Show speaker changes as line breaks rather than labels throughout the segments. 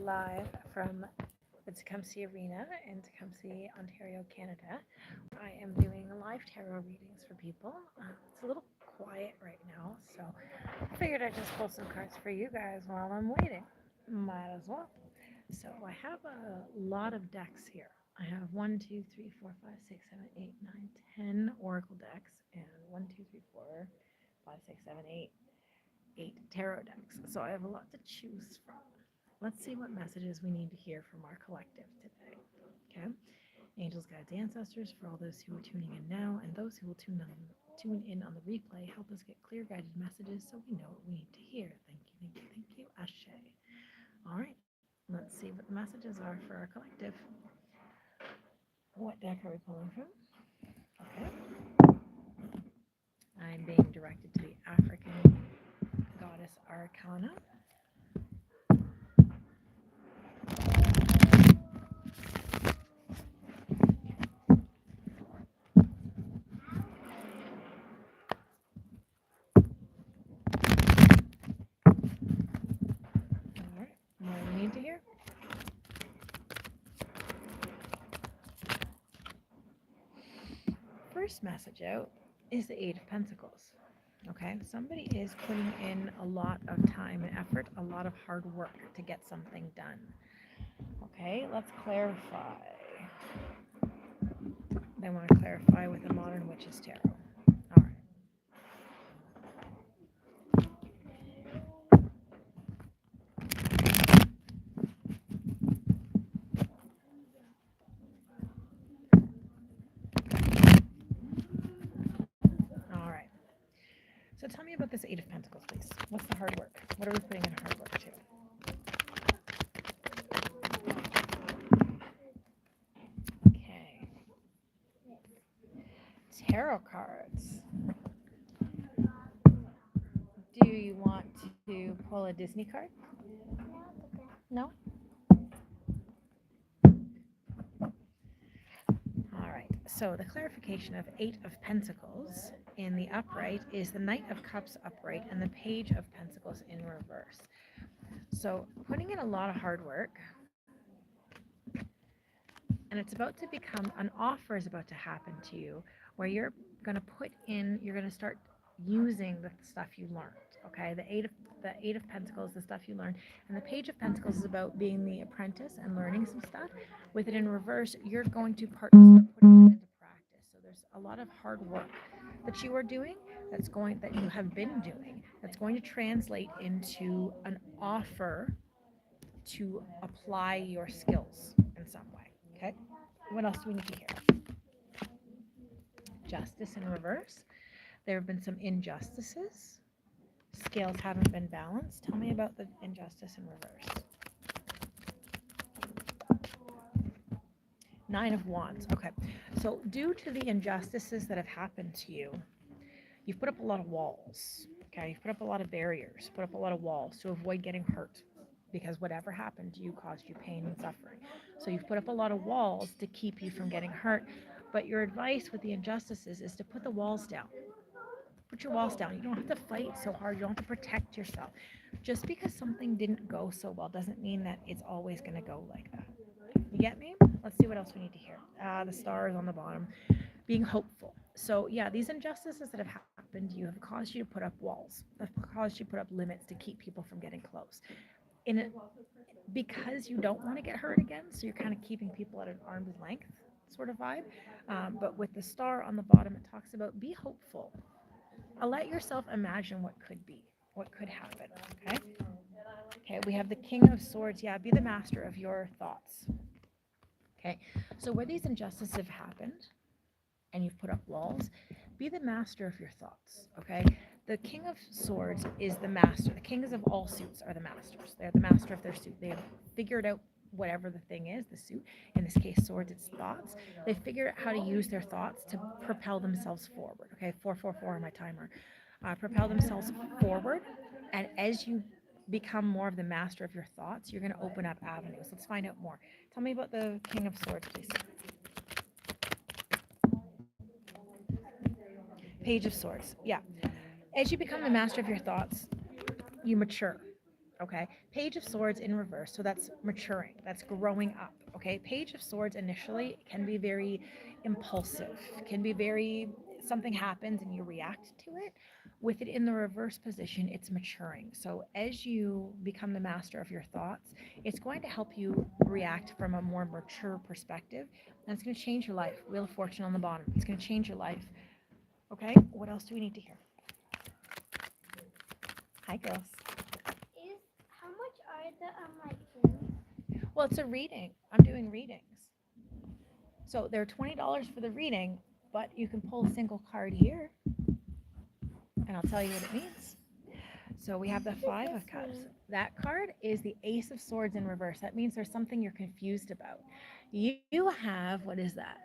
live from the Tecumseh Arena in Tecumseh, Ontario, Canada. I am doing live tarot readings for people. It's a little quiet right now, so I figured I'd just pull some cards for you guys while I'm waiting. Might as well. So I have a lot of decks here. I have 1, 2, 3, 4, 5, 6, 7, 8, 9, 10 oracle decks, and 1, 2, 3, 4, 5, 6, 7, 8 tarot decks. So I have a lot to choose from. Let's see what messages we need to hear from our collective today. Okay? Angels, guides, ancestors, for all those who are tuning in now and those who will tune in on the replay, help us get clear guided messages so we know what we need to hear. Thank you, thank you, thank you. Ashe. All right, let's see what the messages are for our collective. What deck are we pulling from? Okay. I'm being directed to the African Goddess Arcana. To hear. First message out is the Eight of Pentacles. Okay, somebody is putting in a lot of time and effort, a lot of hard work to get something done. Okay, let's clarify. They want to clarify with the Modern Witches Tarot. All right. So tell me about this Eight of Pentacles, please. What's the hard work? What are we putting in hard work to? Okay. Tarot cards. Do you want to pull a Disney card? No? All right. So the clarification of Eight of Pentacles in the upright is the Knight of Cups upright and the Page of Pentacles in reverse. So putting in a lot of hard work, and it's about to become, an offer is about to happen to you where you're going to start using the stuff you learned. Okay, the eight of Pentacles, the stuff you learned, and the Page of Pentacles is about being the apprentice and learning some stuff. With it in reverse, you're going to start putting it into practice. So there's a lot of hard work that you are doing, that you have been doing, that's going to translate into an offer to apply your skills in some way. Okay, what else do we need to hear? Justice in reverse. There have been some injustices. Scales haven't been balanced. Tell me about the injustice in reverse. Nine of Wands. Okay, so due to the injustices that have happened to you, you've put up a lot of walls. Okay, you've put up a lot of barriers, put up a lot of walls to avoid getting hurt, because whatever happened to you caused you pain and suffering. So you've put up a lot of walls to keep you from getting hurt. But your advice with the injustices is to put the walls down. Put your walls down. You don't have to fight so hard. You don't have to protect yourself. Just because something didn't go so well doesn't mean that it's always going to go like that. You get me? Let's see what else we need to hear. The stars on the bottom. Being hopeful. So yeah, these injustices that have happened to you have caused you to put up walls. Have caused you to put up limits to keep people from getting close. Because you don't want to get hurt again, so you're kind of keeping people at an arm's length sort of vibe. But with the star on the bottom, it talks about be hopeful. Let yourself imagine what could be, what could happen. Okay, we have the King of Swords. Yeah, be the master of your thoughts. Okay, so where these injustices have happened and you've put up walls, be the master of your thoughts. Okay, the King of Swords is the master. The kings of all suits are the masters. They're the master of their suit. They have figured out whatever the thing is, the suit. In this case, swords, it's thoughts. They figured out how to use their thoughts to propel themselves forward. Okay, 444 on my timer. Propel themselves forward. And as you become more of the master of your thoughts, you're going to open up avenues. Let's find out more. Tell me about the King of Swords, please. Page of Swords. Yeah. As you become the master of your thoughts, you mature. Okay, Page of Swords in reverse, so that's maturing, that's growing up. Okay, Page of Swords initially can be very impulsive, can be very, something happens and you react to it. With it in the reverse position, it's maturing. So as you become the master of your thoughts, it's going to help you react from a more mature perspective, and it's going to change your life. Wheel of Fortune on the bottom, it's going to change your life. Okay, what else do we need to hear? Hi, girls.
Is how much are the things?
Well, it's a reading. I'm doing readings. So they're $20 for the reading, but you can pull a single card here, and I'll tell you what it means. So we have the
What
Five
does
of
this
Cups.
mean?
That card is the Ace of Swords in reverse. That means there's something you're confused about. You have, what is that?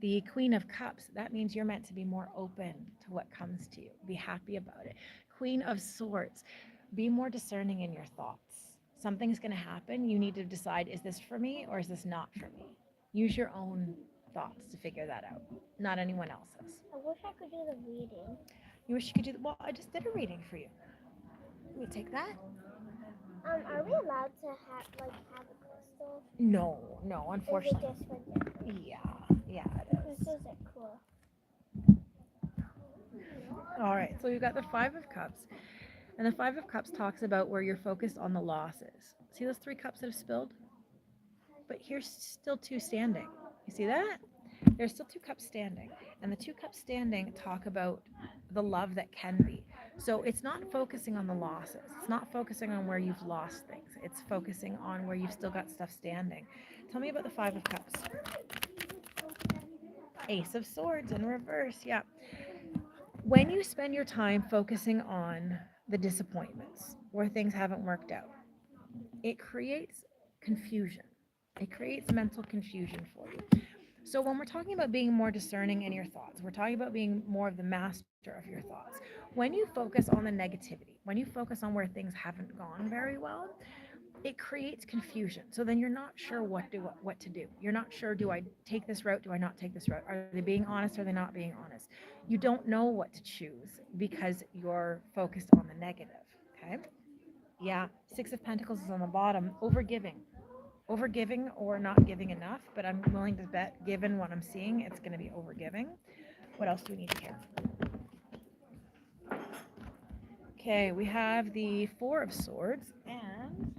The Queen of Cups. That means you're meant to be more open to what comes to you. Be happy about it. Queen of Swords. Be more discerning in your thoughts. Something's going to happen. You need to decide, is this for me or is this not for me? Use your own thoughts to figure that out, not anyone else's.
I wish I could do the reading.
You wish you could do that? Well, I just did a reading for you. You would take that?
Are we allowed to have a crystal?
No, no,
Or is it
unfortunately.
just for them?
Yeah, yeah, it is.
Crystals are cool.
All right, so we've got the Five of Cups. And the Five of Cups talks about where you're focused on the losses. See those three cups that have spilled? But here's still two standing. You see that? There's still two cups standing. And the two cups standing talk about the love that can be. So it's not focusing on the losses. It's not focusing on where you've lost things. It's focusing on where you've still got stuff standing. Tell me about the Five of Cups. Ace of Swords in reverse. Yeah. When you spend your time focusing on the disappointments where things haven't worked out, it creates confusion. It creates mental confusion for you. So when we're talking about being more discerning in your thoughts, we're talking about being more of the master of your thoughts. When you focus on the negativity, when you focus on where things haven't gone very well, it creates confusion. So then you're not sure what to do. You're not sure, do I take this route? Do I not take this route? Are they being honest? Or are they not being honest? You don't know what to choose because you're focused on the negative. Okay. Yeah. Six of Pentacles is on the bottom. Overgiving or not giving enough, but I'm willing to bet, given what I'm seeing, it's going to be overgiving. What else do we need to hear? Okay, we have the Four of Swords and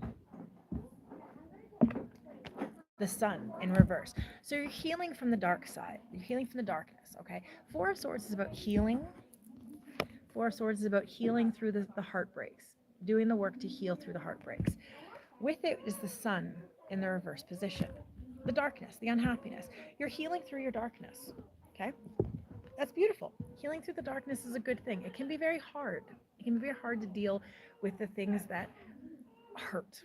the Sun in reverse. So you're healing from the dark side. You're healing from the darkness, okay? Four of Swords is about healing. Four of Swords is about healing through the heartbreaks, doing the work to heal through the heartbreaks. With it is the Sun in the reverse position. The darkness, the unhappiness. You're healing through your darkness, okay? That's beautiful. Healing through the darkness is a good thing. It can be very hard. It can be very hard to deal with the things that hurt,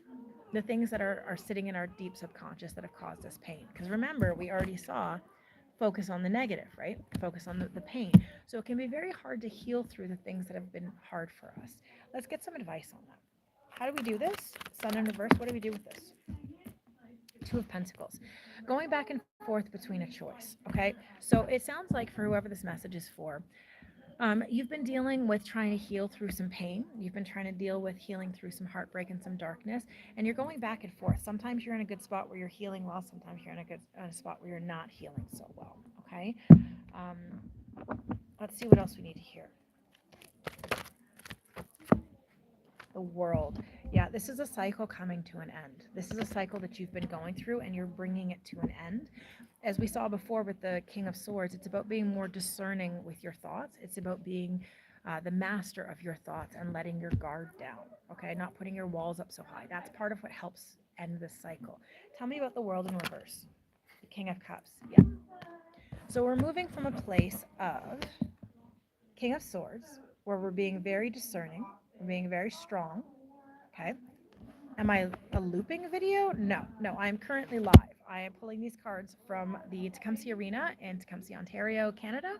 the things that are sitting in our deep subconscious that have caused us pain. Because remember, we already saw focus on the negative, right? Focus on the pain. So it can be very hard to heal through the things that have been hard for us. Let's get some advice on that. How do we do this? Sun in reverse, what do we do with this? Two of Pentacles. Going back and forth between a choice, okay? So it sounds like for whoever this message is for, you've been dealing with trying to heal through some pain. You've been trying to deal with healing through some heartbreak and some darkness, and you're going back and forth. Sometimes you're in a good spot where you're healing well. Sometimes you're in a spot where you're not healing so well. Okay. Um, let's see what else we need to hear. The World. Yeah, this is a cycle coming to an end. This is a cycle that you've been going through, and you're bringing it to an end. As we saw before with the King of Swords, it's about being more discerning with your thoughts. It's about being the master of your thoughts and letting your guard down, okay? Not putting your walls up so high. That's part of what helps end this cycle. Tell me about the World in reverse. The King of Cups. Yeah. So we're moving from a place of King of Swords, where we're being very discerning, we're being very strong, okay? Am I a looping video? No, no, I'm currently live. I am pulling these cards from the Tecumseh Arena in Tecumseh, Ontario, Canada.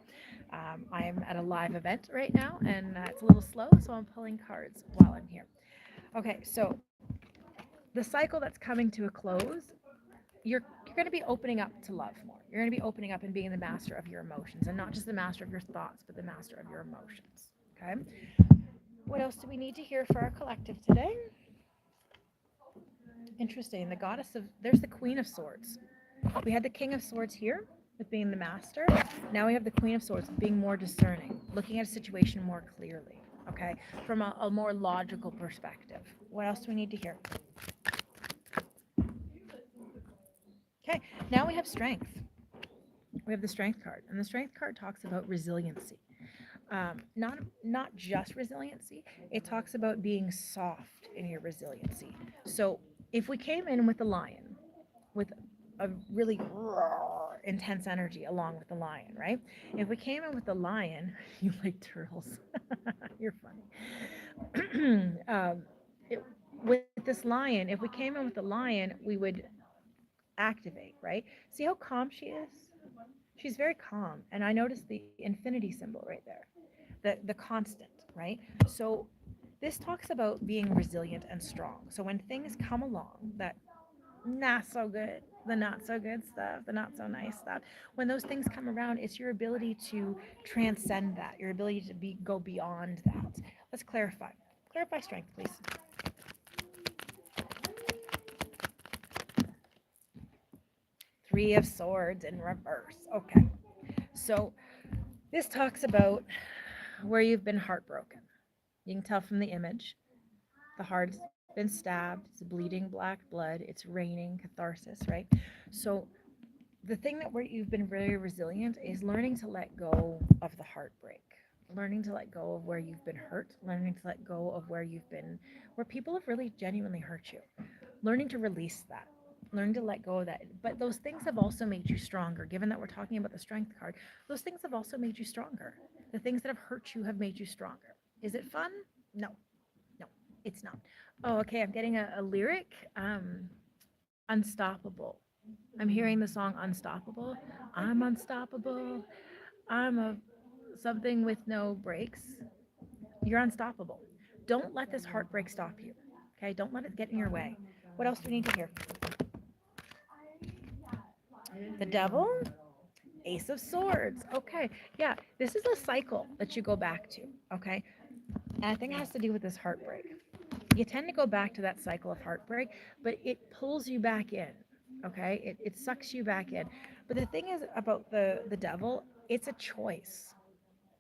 I am at a live event right now, and it's a little slow, so I'm pulling cards while I'm here. Okay, so the cycle that's coming to a close, you're going to be opening up to love more. You're going to be opening up and being the master of your emotions, and not just the master of your thoughts, but the master of your emotions. Okay. What else do we need to hear for our collective today? Interesting. The goddess of, there's the Queen of Swords. We had the King of Swords here with being the master. Now we have the Queen of Swords being more discerning, looking at a situation more clearly, okay, from a more logical perspective. What else do we need to hear? Okay, now we have strength. We have the strength card, and the strength card talks about resiliency. Not just resiliency. It talks about being soft in your resiliency. So if we came in with the lion, with a really intense energy along with the lion, right? If we came in with the lion, you like turtles. You're funny. It, with this lion, if we came in with the lion, we would activate, right? See how calm she is? She's very calm. And I noticed the infinity symbol right there, the constant, right? So this talks about being resilient and strong. So when things come along that not so good, the not so good stuff, the not so nice stuff, when those things come around, it's your ability to transcend that, your ability to go beyond that. Let's clarify. Clarify strength, please. Three of Swords in reverse. Okay. So this talks about where you've been heartbroken. You can tell from the image. The heart's been stabbed, it's bleeding black blood, it's raining, catharsis, right? So the thing that where you've been very resilient is learning to let go of the heartbreak, learning to let go of where you've been hurt, learning to let go of where you've been, where people have really genuinely hurt you, learning to release that, learning to let go of that. But those things have also made you stronger. Given that we're talking about the strength card, those things have also made you stronger. The things that have hurt you have made you stronger. Is it fun? No, no, it's not. Oh, okay. I'm getting a lyric. Unstoppable. I'm hearing the song Unstoppable. I'm unstoppable. I'm a something with no brakes. You're unstoppable. Don't let this heartbreak stop you. Okay? Don't let it get in your way. What else do we need to hear? The devil, Ace of Swords. Okay. Yeah, this is a cycle that you go back to. Okay. And I think it has to do with this heartbreak. You tend to go back to that cycle of heartbreak, but it pulls you back in. Okay. It sucks you back in. But the thing is about the devil, it's a choice.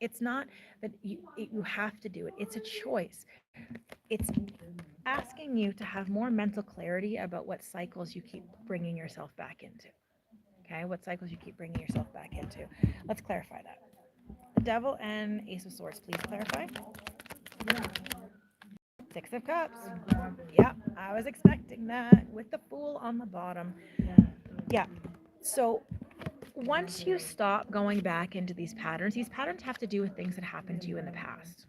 It's not that you have to do it. It's a choice. It's asking you to have more mental clarity about what cycles you keep bringing yourself back into. Okay, what cycles you keep bringing yourself back into. Let's clarify that. The devil and Ace of Swords, please clarify. Six of Cups. Yeah, I was expecting that with the Fool on the bottom. Yeah, so once you stop going back into these patterns have to do with things that happened to you in the past.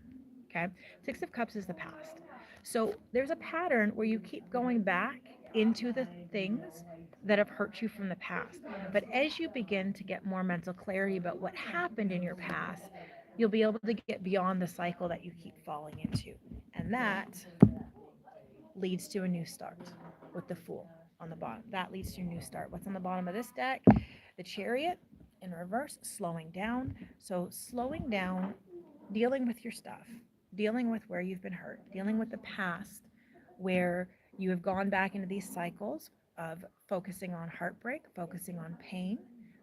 Okay, Six of Cups is the past. So there's a pattern where you keep going back into the things that have hurt you from the past. But as you begin to get more mental clarity about what happened in your past, you'll be able to get beyond the cycle that you keep falling into. And that leads to a new start with the Fool on the bottom. That leads to a new start. What's on the bottom of this deck? The Chariot in reverse, slowing down. So slowing down, dealing with your stuff, dealing with where you've been hurt, dealing with the past where you have gone back into these cycles of focusing on heartbreak, focusing on pain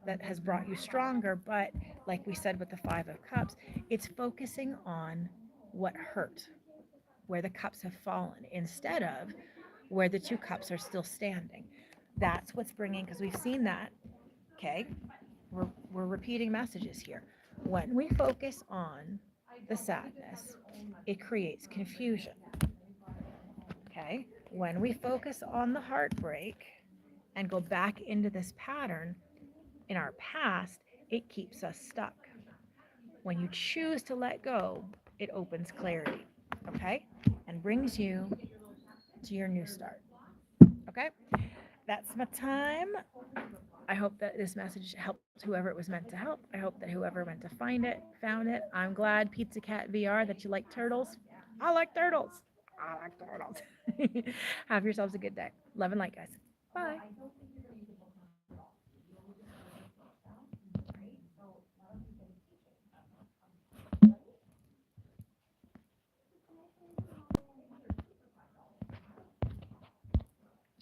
that has brought you stronger. But like we said with the Five of Cups, it's focusing on what hurt, where the cups have fallen, instead of where the two cups are still standing. That's what's bringing, because we've seen that, okay? We're repeating messages here. When we focus on the sadness, it creates confusion, okay? When we focus on the heartbreak and go back into this pattern in our past, it keeps us stuck. When you choose to let go, it opens clarity, okay? And brings you to your new start, okay? That's my time. I hope that this message helped whoever it was meant to help. I hope that whoever meant to find it found it. I'm glad, Pizza Cat VR, that you like turtles. I like turtles. I like turtles. Have yourselves a good day. Love and light, guys. Bye.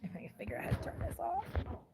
If figure out how to turn this off.